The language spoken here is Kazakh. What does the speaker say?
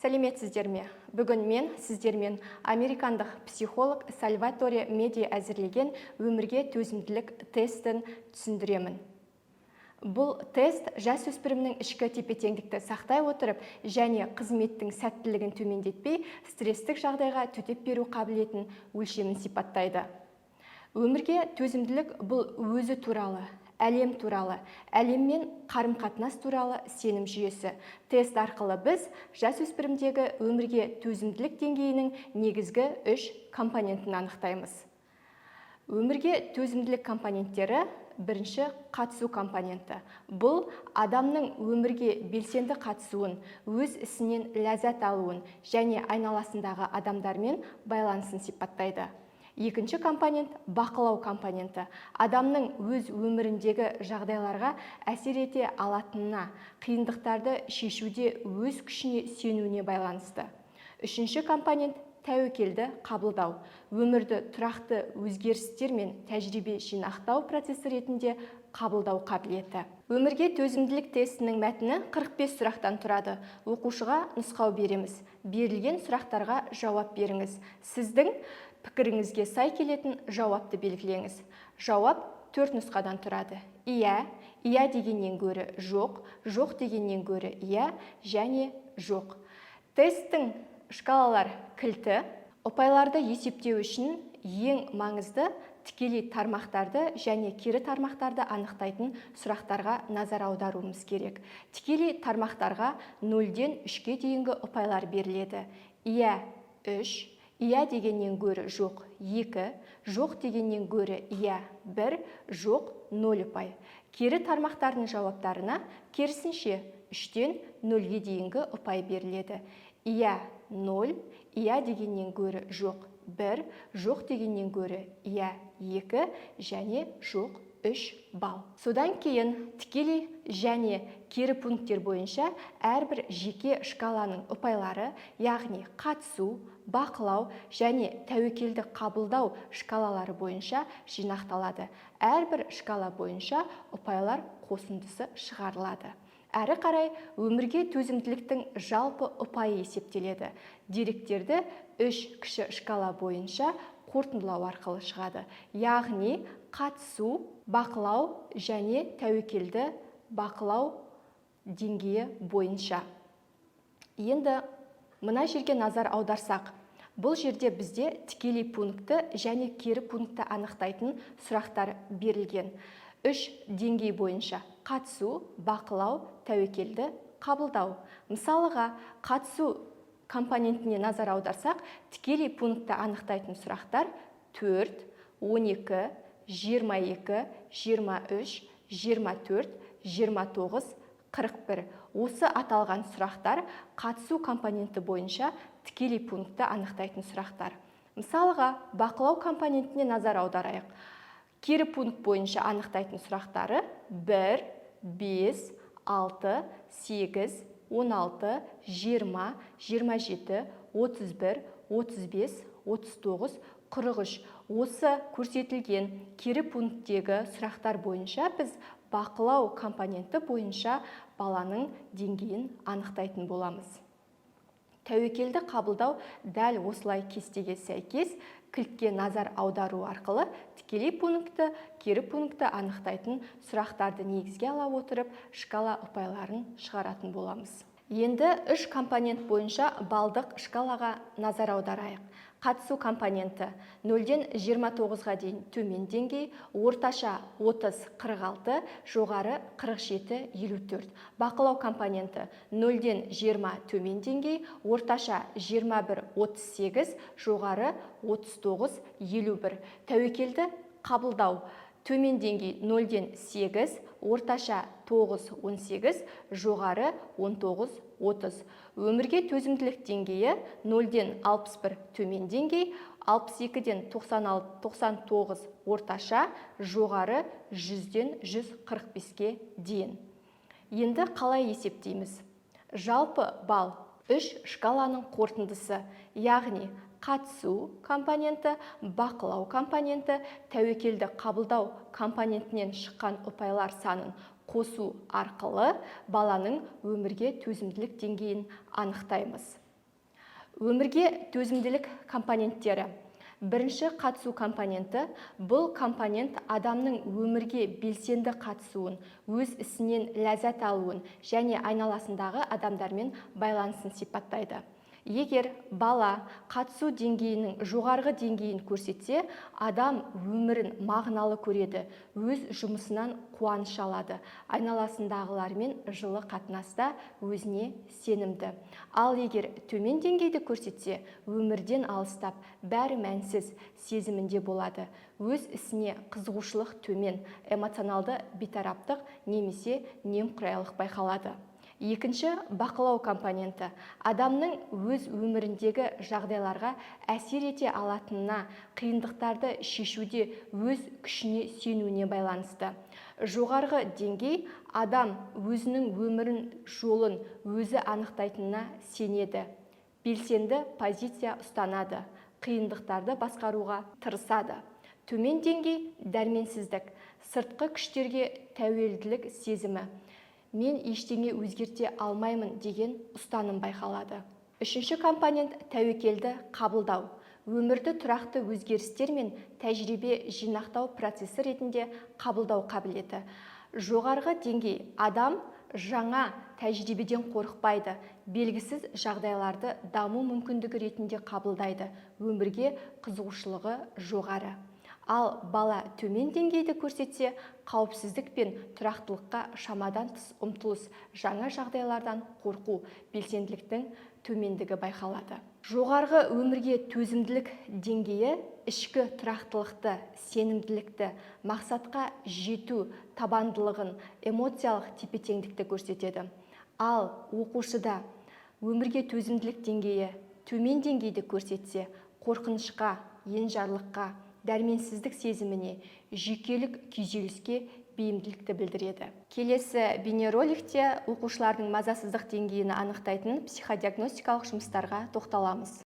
Сәлеметсіздер ме? Бүгін мен сіздермен американдық психолог Сальваторе Меди әзірлеген өмірге төзімділік тестін түсіндіремін. Бұл тест жасөспірімнің ішкі тепе-теңдікті сақтай отырып және қызметтің сәттілігін төмендетпей, стресстік жағдайға төтеп беру қабілетін өлшемін сипаттайды. Өмірге төзімділік бұл өзі туралы, әлем туралы, әлеммен қарым-қатынас туралы сенім жүйесі. Тест арқылы біз жасөспірімдегі өмірге төзімділік деңгейінің негізгі 3 компонентін анықтаймыз. Өмірге төзімділік компоненттері: бірінші, қатысу компоненті. Бұл адамның өмірге белсенді қатысуын, өз ісінен ләззат алуын және айналасындағы адамдармен байланысын сипаттайды. Екінші компонент бақылау компоненті. Адамның өз өміріндегі жағдайларға әсер ете алатынына, қиындықтарды шешуде өз күшіне сенуіне байланысты. Үшінші компонент тәуекелді қабылдау. Өмірді тұрақты өзгерістер мен тәжірибе жинақтау процесі ретінде қабылдау қабілеті. Өмірге төзімділік тестінің мәтіні 45 сұрақтан тұрады. Оқушыға нұсқау береміз. Берілген сұрақтарға жауап беріңіз. Сіздің пікіріңізге сай келетін жауапты белгілеңіз. Жауап 4 нұсқадан тұрады. Иә, иә дегеннен гөрі жоқ, жоқ дегеннен гөрі иә және жоқ. Тесттің шкалалар кілті. Ұпайларды есептеу үшін ең маңызды тікелей тармақтарды және кері тармақтарды анықтайтын сұрақтарға назар аударуымыз керек. Тікелей тармақтарға 0-ден 3-ке дейінгі ұпайлар беріледі. Иә 3, иә дегеннен гөрі жоқ 2, жоқ дегеннен гөрі иә 1, жоқ 0 ұпай. Кері тармақтардың жауаптарына керісінше 3-тен 0-ге дейінгі ұпай беріледі. Иә 0, иә дегеннен гөрі жоқ 1, жоқ дегеннен гөрі иә 2 және жоқ 3 балл. Содан кейін тікелей және кері пункттер бойынша әрбір жеке шкаланың ұпайлары, яғни қатысу, бақылау және тәуекелді қабылдау шкалалары бойынша жинақталады. Әрбір шкала бойынша ұпайлар қосындысы шығарылады. Әрі қарай өмірге төзімділіктің жалпы ұпайы есептеледі. Деректерді 3 кіші шкала бойынша қорытындылау арқылы шығады. Яғни қатысу, бақылау және тәуекелді бақылау деңгейі бойынша. Енді мына жерге назар аударсақ, бұл жерде бізде тікелей пункті және кері пункті анықтайтын сұрақтар берілген. 3 деңгей бойынша: қатысу, бақылау, тәуекелді қабылдау. Мысалыға, қатысу компонентіне назар аударсақ, тікелей пункті анықтайтын сұрақтар 4, 12, 22, 23, 24, 29, 41. Осы аталған сұрақтар қатысу компоненті бойынша тікелей пункті анықтайтын сұрақтар. Мысалыға, бақылау компонентіне назар аударайық. Кері пункт бойынша анықтайтын сұрақтары 1, 5, 6, 8, 16, 20, 27, 31, 35, 39, 43. Осы көрсетілген кері пункттегі сұрақтар бойынша біз бақылау компоненті бойынша баланың деңгейін анықтайтын боламыз. Тәуекелді қабылдау дәл осылай кестеге сәйкес кілтке назар аудару арқылы тікелей пункті, кері пункті анықтайтын сұрақтарды негізге ала отырып шкала ұпайларын шығаратын боламыз. Енді 3 компонент бойынша балдық шкалаға назар аударайық. Қатысу компоненті 0-ден 29-ға дейін төмен деңгей, орташа 30-46, жоғары 47-54. Бақылау компоненті 0-ден 20 төмен деңгей, орташа 21-38, жоғары 39-51. Тәуекелді қабылдау төмен деңгей 0-ден 8, орташа 9-18, жоғары 19-30. Өмірге төзімділік деңгейі 0-ден 61 төмен деңгей, 62-ден 96-99 орташа, жоғары 100-ден 145-ке дейін. Енді қалай есептейміз? Жалпы балл 3 шкаланың қорытындысы, яғни қатысу компоненті, бақылау компоненті, тәуекелді қабылдау компонентінен шыққан ұпайлар санын қосу арқылы баланың өмірге төзімділік деңгейін анықтаймыз. Өмірге төзімділік компоненттері. Бірінші қатысу компоненті. Бұл компонент адамның өмірге белсенді қатысуын, өз ісінен ләззат алуын және айналасындағы адамдармен байланысын сипаттайды. Егер бала қатысу деңгейінің жоғарғы деңгейін көрсетсе, адам өмірін мағыналы көреді, өз жұмысынан қуаныш алады, айналасындағылармен жылы қатынаста өзіне сенімді. Ал егер төмен деңгейді көрсетсе, өмірден алыстап, бәрі мәнсіз сезімінде болады. Өз ісіне қызығушылық төмен, эмоционалды бейтараптық немесе немқұрайлық байқалады. Екінші, бақылау компоненті. Адамның өз өміріндегі жағдайларға әсер ете алатынына, қиындықтарды шешуде өз күшіне сенуіне байланысты. Жоғарғы деңгей адам өзінің өмірін жолын өзі анықтайтынына сенеді. Белсенді позиция ұстанады, қиындықтарды басқаруға тырысады. Төмен деңгей дәрменсіздік, сыртқы күштерге тәуелділік сезімі. Мен ештеңе өзгерте алмаймын деген ұстаным байқалады. Үшінші компонент тәуекелді қабылдау. Өмірді тұрақты өзгерістер мен тәжірибе жинақтау процесі ретінде қабылдау қабілеті. Жоғарғы деңгей адам жаңа тәжірибеден қорықпайды, белгісіз жағдайларды даму мүмкіндігі ретінде қабылдайды, өмірге қызығушылығы жоғары. Ал бала төмен деңгейді көрсетсе, қауіпсіздік пен тұрақтылыққа шамадан тыс ұмтылыс, жаңа жағдайлардан қорқу, белсенділіктің төмендігі байқалады. Жоғарғы өмірге төзімділік деңгейі ішкі тұрақтылықты, сенімділікті, мақсатқа жету табандылығын, эмоциялық тепе-теңдікті көрсетеді. Ал оқушыда өмірге төзімділік деңгейі төмен деңгейді көрсетсе, қорқынышқа, енжарлыққа, дәрменсіздік сезіміне, жүйкелік күйзеліске бейімділікті білдіреді. Келесі бейнероликте оқушылардың мазасыздық деңгейін анықтайтын психодиагностикалық жұмыстарға тоқталамыз.